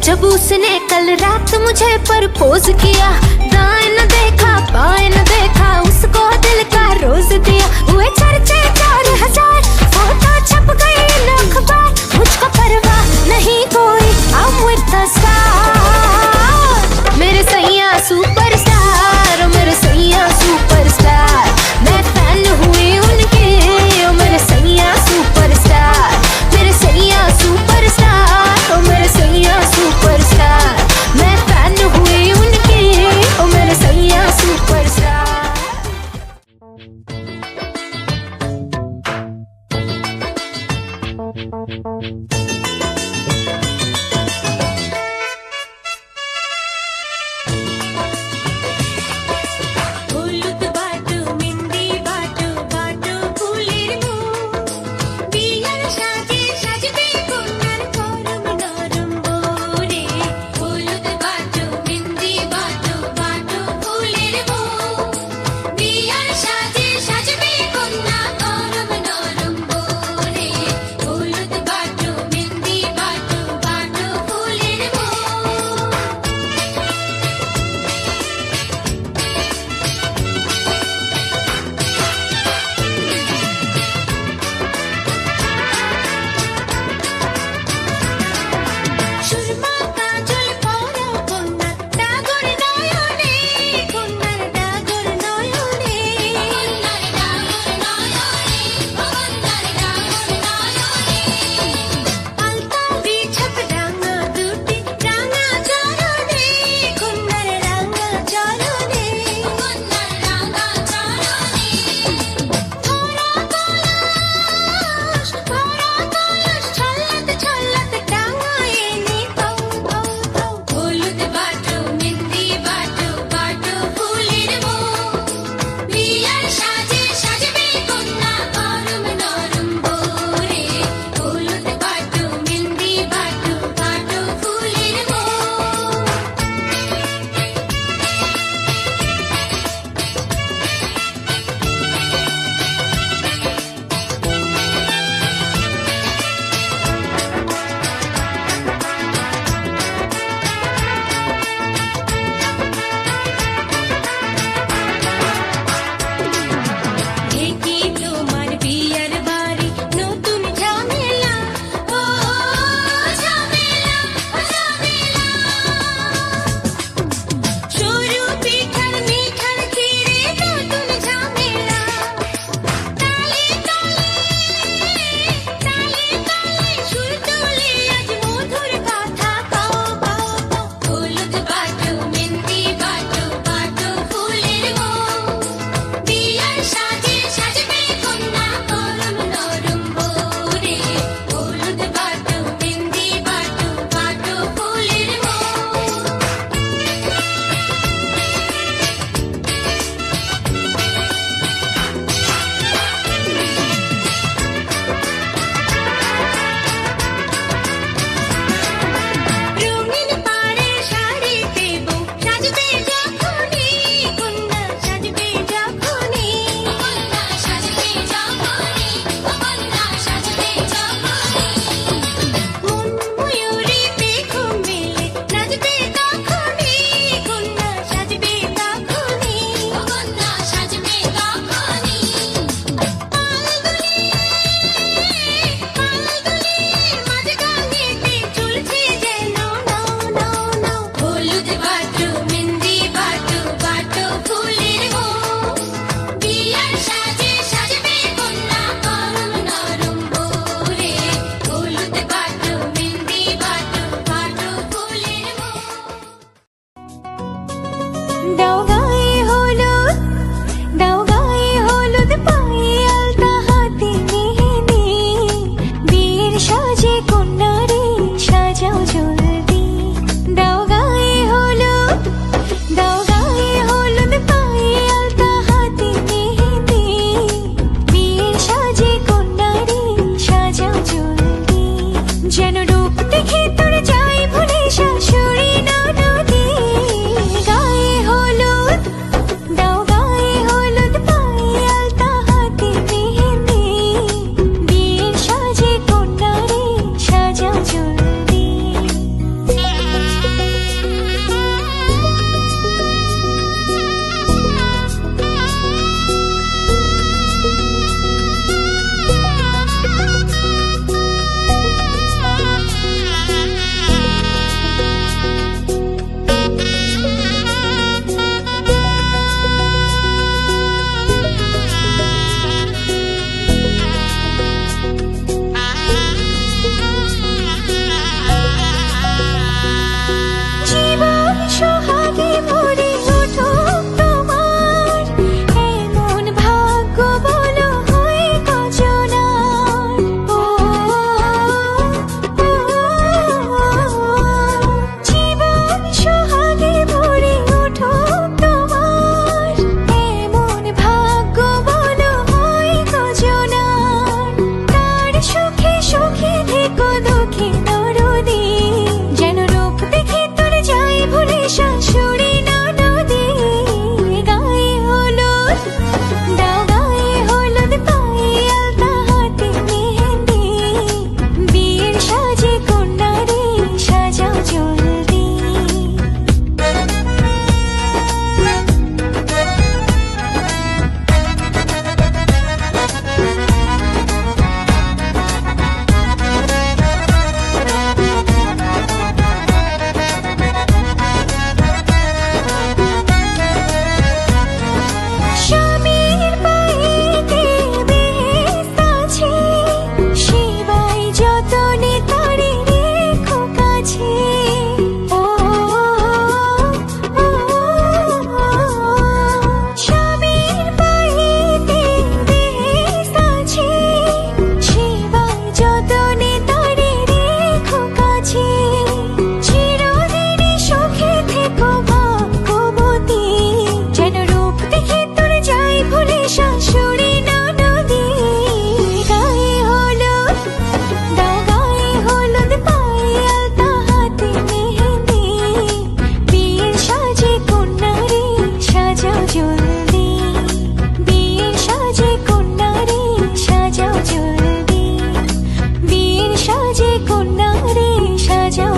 जब उसने कल रात मुझे प्रपोज किया, दाएं न देखा बाएं न देखा, उसको दिल का रोज दिया। हुए चर्चे 4000, फोटो छप गई इन अखबार, मुझको परवाह नहीं कोई, I'm with the star। मेरे सैया सुपरस्टार, मेरे सैया सुपरस्टार, मैं फैन हुई उनकी, मेरे सैया सुपरस्टार, मेरे सैया सुपरस्टार, मेरे सैया सुपरस्टार, मैं फैन हुई उनकी, मेरे सैया सुपरस्टार।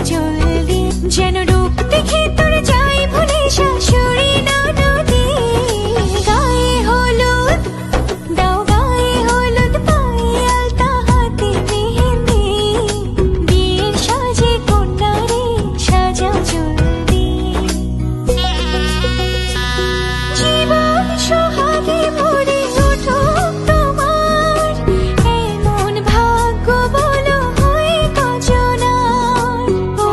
জলদি যেন রূপ দেখে তোর যাই ভুলে শাশুড়ি ননদে গায়ে হলুদ দাও গায়ে হলুদ পায়ে আলতা হাতে মেহেন্দি বিয়ের সাজে কন্যারে সাজা জলদি জীবন সোহাগে ভরে উঠুক তোমার এমন ভাগ্য বলো হয় কজনার ও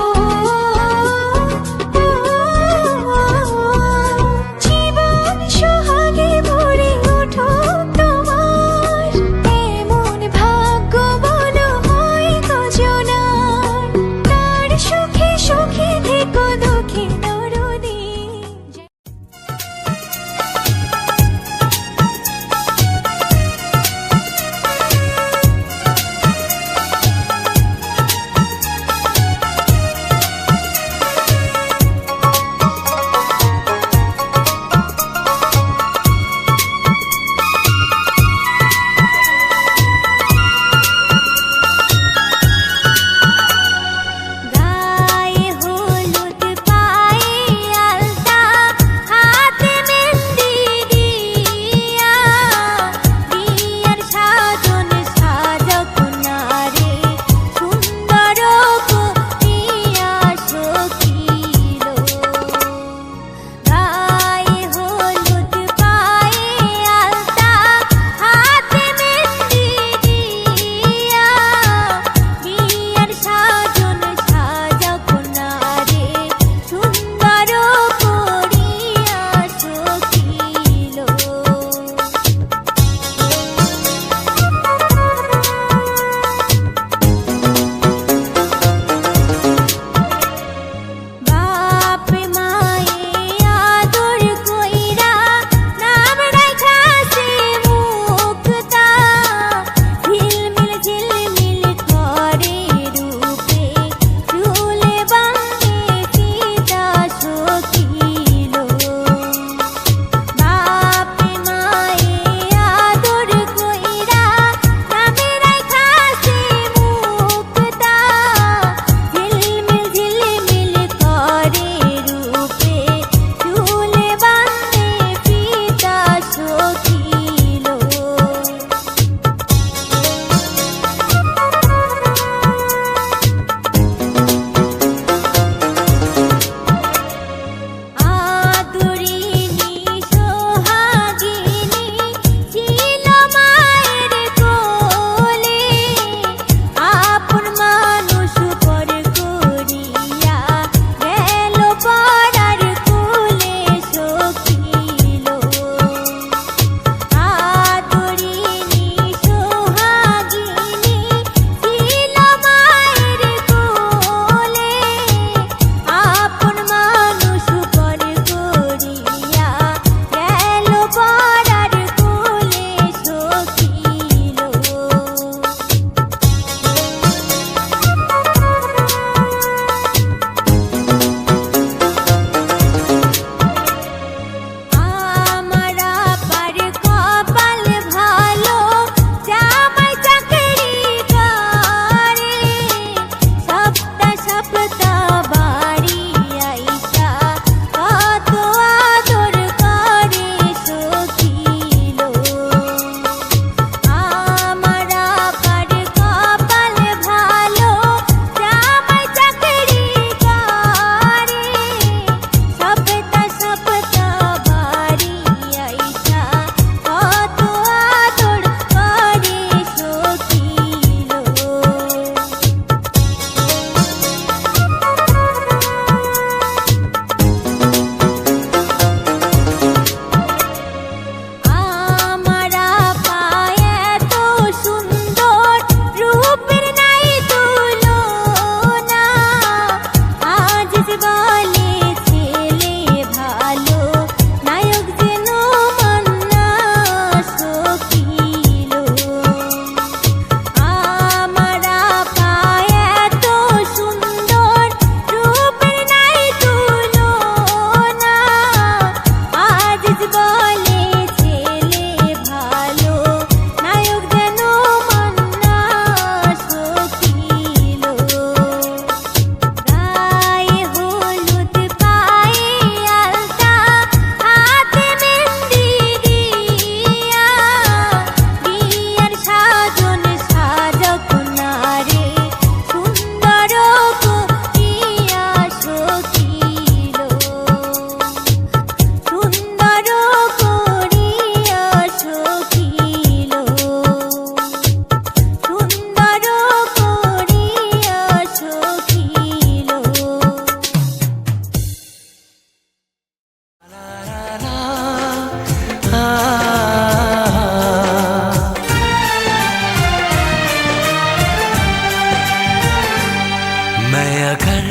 मैं अगर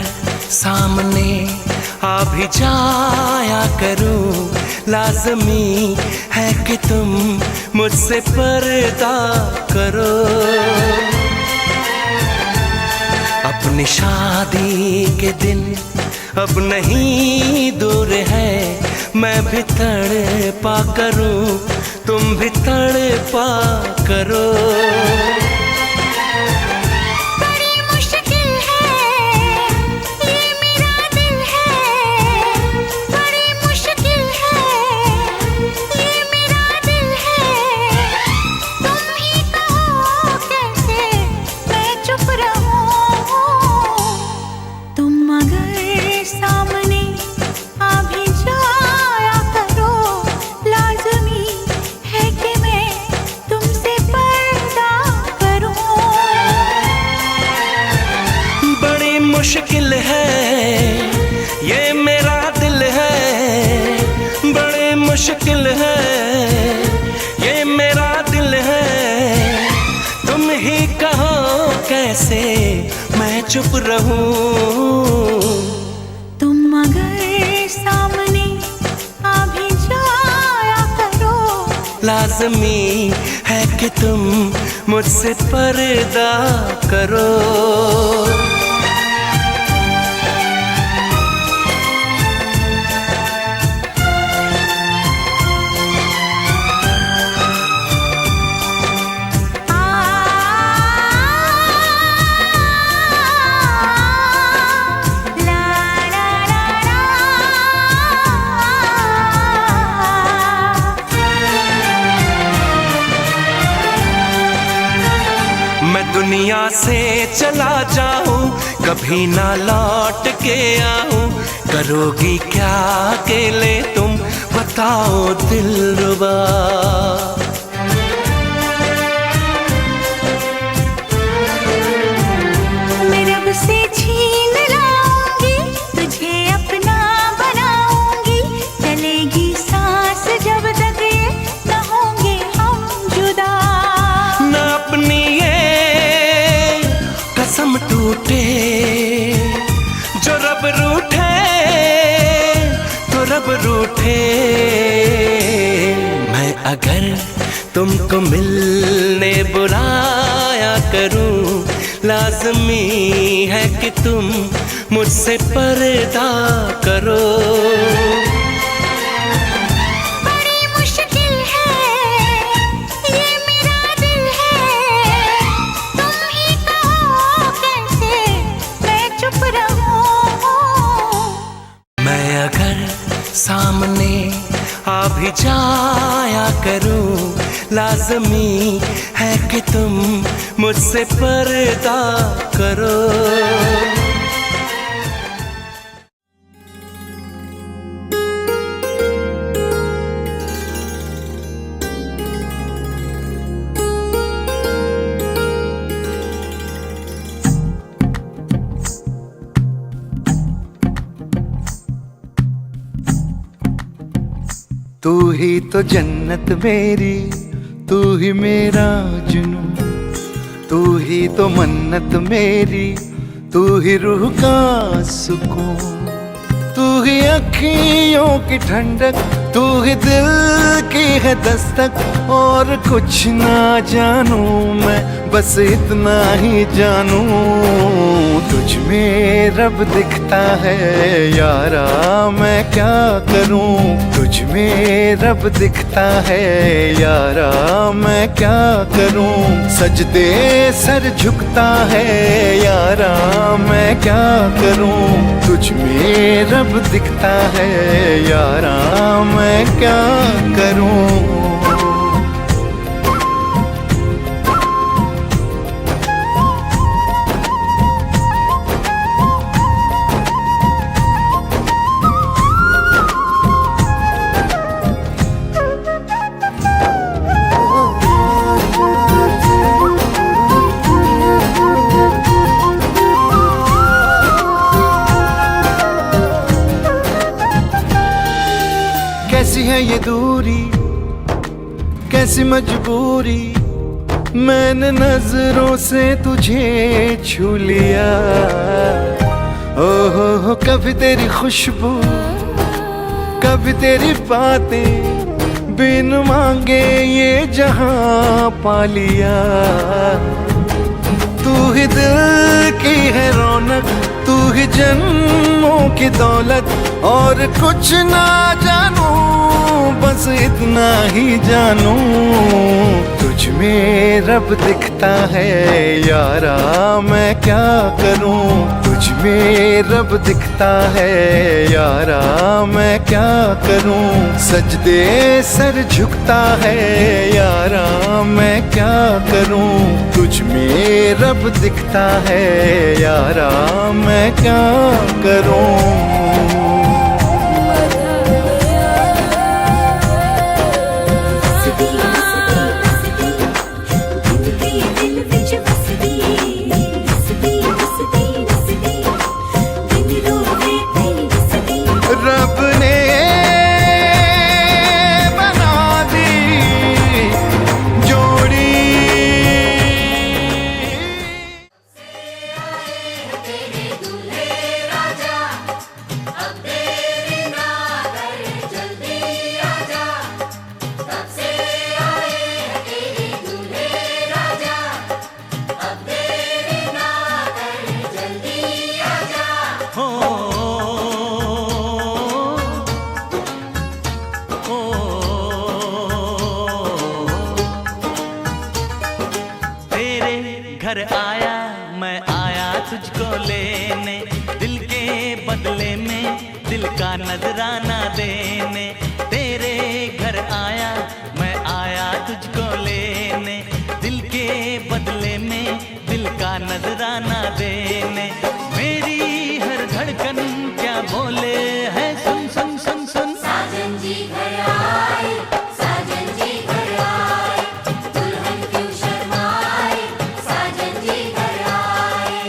सामने आ भी जाया करूं, लाज़मी है कि तुम मुझसे पर्दा करो। अपनी शादी के दिन अब नहीं दूर है, मैं भी तड़पा करूं, तुम भी तड़पा करो। मुश्किल है ये मेरा दिल है, बड़े मुश्किल है ये मेरा दिल है। तुम ही कहो कैसे मैं चुप रहूं। तुम अगर सामने आ भी जाया करो, लाज़मी है कि तुम मुझसे पर्दा करो। मैं दुनिया से चला जाऊं, कभी ना लौट के आऊं, करोगी क्या अकेले तुम बताओ दिलरुबा। मैं रब से छीन लाऊंगी, तुझे अपना बनाऊंगी, चलेगी सांस जब तक ये न होंगे हम जुदा। न अपनी कसम टूटे, जो रब रूठे तो रब रूठे। मैं अगर तुमको मिलने बुलाया करूं, लाज़मी है कि तुम मुझसे पर्दा करो। सामने आ भी जाया करूं, लाज़मी है कि तुम मुझसे पर्दा करो। तू ही तो जन्नत मेरी, तू ही मेरा जुनून, तू ही तो मन्नत मेरी, तू ही रूह का सुकून, तू ही अखियों की ठंडक, तू ही दिल की है दस्तक। और कुछ ना जानूं मैं, बस इतना ही जानूं, तुझ में रब दिखता है यारा, मैं क्या करूं। तुझ में रब दिखता है यारा, मैं क्या करूं। सजदे सर झुकता है यारा, मैं क्या करूं। तुझ में रब दिखता है यारा, मैं क्या करूं। कैसी है ये दूरी, कैसी मजबूरी, मैंने नजरों से तुझे छू लिया। कभी तेरी खुशबू, कभी तेरी बातें, बिन मांगे ये जहां पा लिया। तू ही दिल की है रौनक, तू ही जन्मों की दौलत, और कुछ ना जानू बस इतना ही जानू, तुझ में रब दिखता है यारा मैं क्या करूं। तुझ में रब दिखता है यारा मैं क्या करूं। सजदे सर झुकता है यारा मैं क्या करूं। तुझ में रब दिखता है यारा मैं क्या करूं। रब ने बना दी जोड़ी। घर आया मैं आया तुझको लेने, दिल के बदले में दिल का नजराना देने। तेरे घर आया मैं आया तुझको लेने, दिल के बदले में दिल का नजराना देने। मेरी हर धड़कन क्या बोले है सुन सुन सुन सुन। साजन जी घर आए, साजन जी घर आए, दुल्हन क्यों शर्माए, साजन जी घर आए।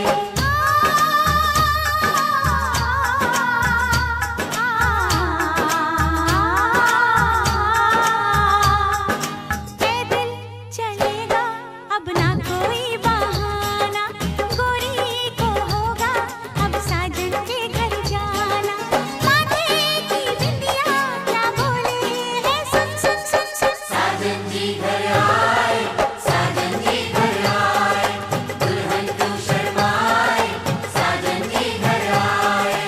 दिल चलेगा अब ना कोई बहाना, गोरी को होगा अब साजन के घर जाना। माथे की बिंदिया क्या बोले है सुन सुन सुन सुन। साजन जी घर आए, साजन जी घर आए, दुल्हन क्यों शर्माए, साजन जी घर आए।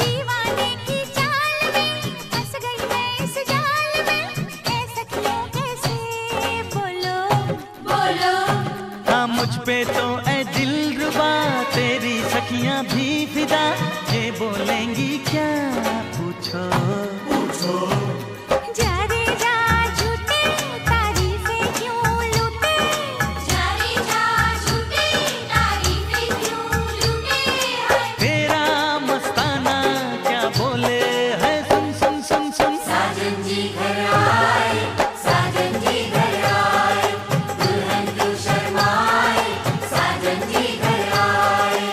दीवाने की चाल में फंस गई मैं इस जाल में, ऐ सखियों कैसे बोलो बोलो हाँ मुझ पे तो ऐ दिलरुबा तेरी सखियां भी फिदा, ये बोलेंगी क्या पूछो। जा रे जा झूठे तारीफें क्यों लूटे, जारी जा झूठी तारीफें क्यों लूटे हैं। तेरा मस्ताना क्या बोले है सुन सुन सुन सुन। साजन जी घर आए, साजन जी घर आए, दुल्हन क्यों शर्माए, साजन जी घर आए।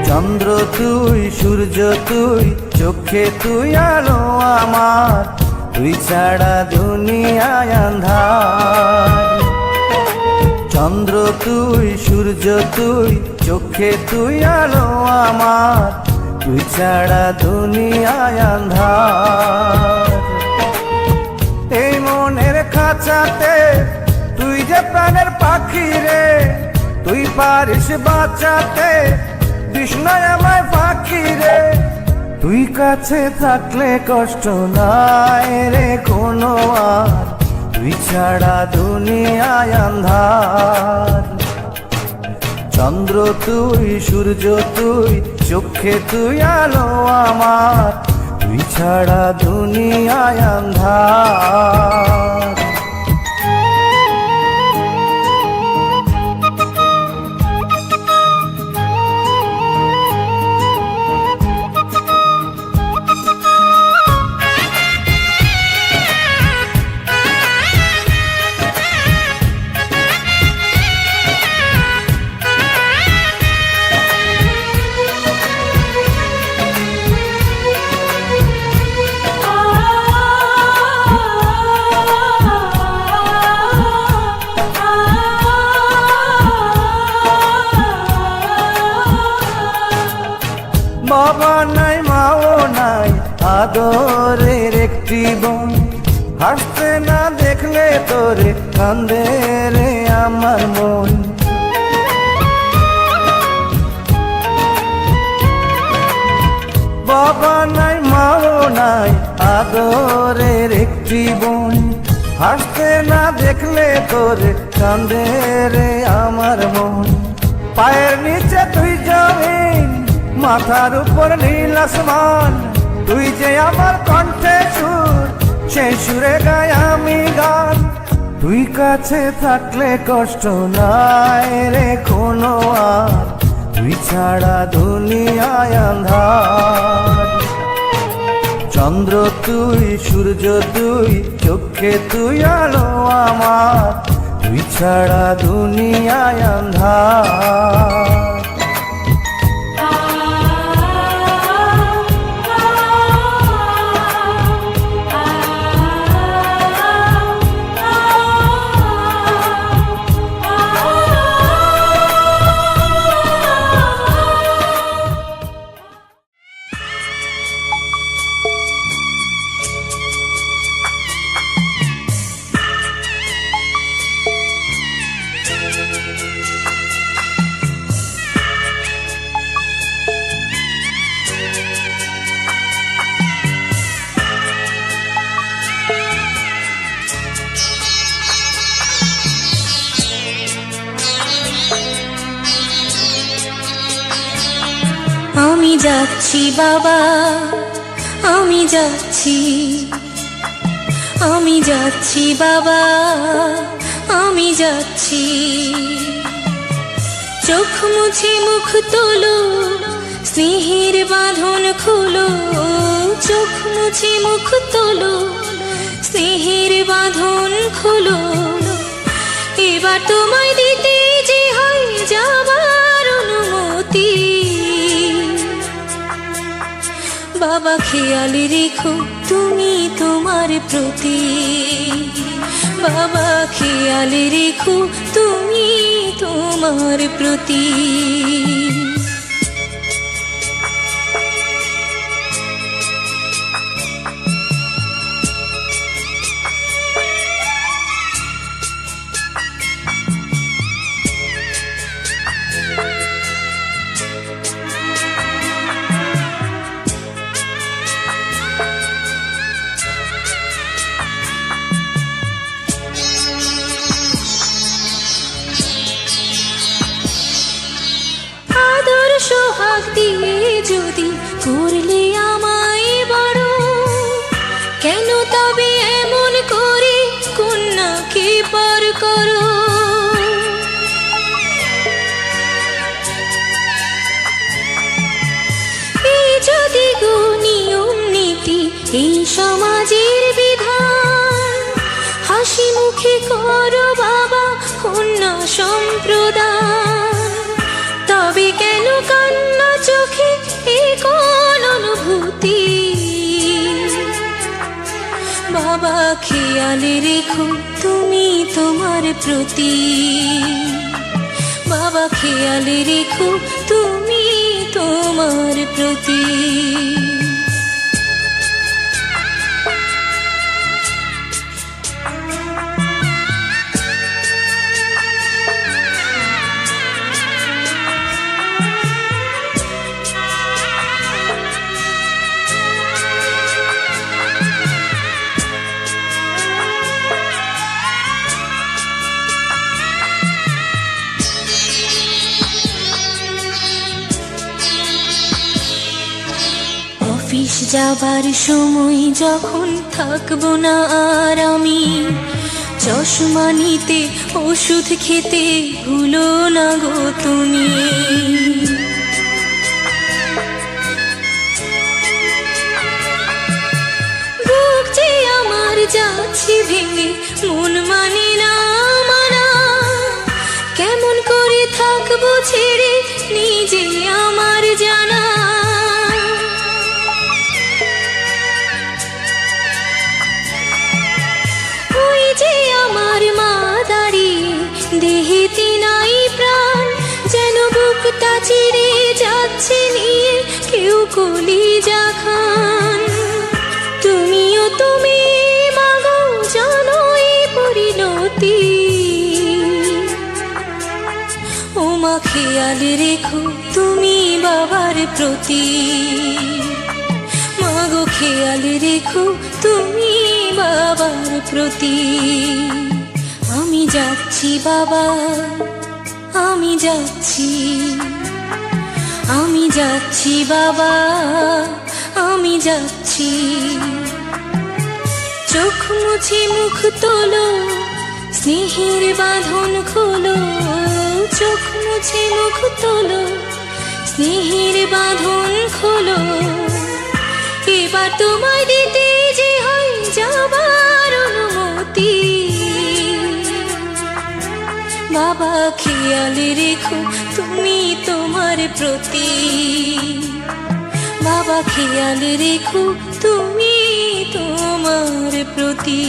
চন্দ্র তুই, সূর্য তুই, চোখে তুই আলো আমার, তুই ছাড়া দুনিয়ায় আন্ধার। চন্দ্র তুই, সূর্য তুই, চোখে তুই আলো আমার, তুই ছাড়া দুনিয়ায় আন্ধার। এই মনের খাঁচাতে তুই যে প্রাণের পাখি রে, তুই পারিস বাঁচাতে বিষ্ণায় আমায় ফাঁকি রে। তুই কাছে থাকলে কষ্ট নাই রে কোনো আর, তুই ছাড়া দুনিয়ায় আন্ধার। চন্দ্র তুই, সূর্য তুই, চোখে তুই আলো আমার, তুই ছাড়া দুনিয়ায় আন্ধার। বাবা নাই, মাও নাই, আদরের একটি বোন, হাসতে না দেখলে তোরে কান্দে রে আমার মন। বাবা নাই, মাও নাই, আদরের একটি বোন, হাসতে না দেখলে তোরে কান্দে রে আমার মন। পায়ের নিচে তুই জমিন, মাথার উপর নীল আসমান, তুই যে আমার কণ্ঠে সুর, সেই সুরে গাই আমি গান। তুই কাছে থাকলে কষ্ট নাই রে কোনো আর, তুই ছাড়া দুনিয়ায় আন্ধার। চন্দ্র তুই, সূর্য তুই, চোখে তুই আলো আমার, তুই ছাড়া দুনিয়ায় আন্ধার। আমি যাচ্ছি বাবা, আমি যাচ্ছি, আমি যাচ্ছি বাবা, আমি যাচ্ছি। চোখ মুছে মুখ তোলো, স্নেহের বাঁধন খুলো, চোখ মুছে মুখ তোলো, স্নেহের বাঁধন খুলো। এবার তোমায় দিতে যে হয় যাবার অনুমতি, বাবা খেয়াল রেখো তুমি তোমার প্রতি, বাবা খেয়াল রেখো তুমি তোমার প্রতি। সোহাগ দিয়ে যদি করলে আমায় বড়, কেন তবে এমন করে কন্যাকে পর করো। এই সমাজের বিধান। হাসি মুখে করো বাবা কন্যা সম্প্রদান। তবে কেন কান্না চোখে এই কোন অনুভূতি? বাবা খেয়ালে রেখো তুমি তোমার প্রতি। বাবা খেয়ালে রেখো তুমি তোমার প্রতি। অফিস যাবার সময় যখন থাকবো না আর আমি, চশমা নিতে ওষুধ খেতে ভুলো না গো তুমি। বুক যে আমার যাচ্ছে ভেঙে, মন মানে না মানা। কেমন করে থাকবো ছেড়ে নিজে আমার জানা। যে আমার মা দাঁড়িয়ে দেহেতে নাই প্রাণ, যেন বুকটা চিরে যাচ্ছে নিয়ে কেউ কলিজা খান। তুমিও তুমি মাগো জানো এই পরিণতি। ও মা খেয়ালে রেখো তুমি বাবার প্রতি। মাগো খেয়ালে রেখো তুমি বাবার প্রতি। আমি যাচ্ছি বাবা, আমি যাচ্ছি, আমি যাচ্ছি বাবা, আমি যাচ্ছি। চোখ মুছে মুখ তোলো, স্নেহের বাঁধন খোলো। চোখ মুছে মুখ তোলো, স্নেহের বাঁধন খোলো। এবার তোমায় দিতে যে হয় যাবার অনুমতি। বাবা খেয়ালে রেখো তুমি তোমার প্রতি। বাবা খেয়ালে রেখো তুমি তোমার প্রতি।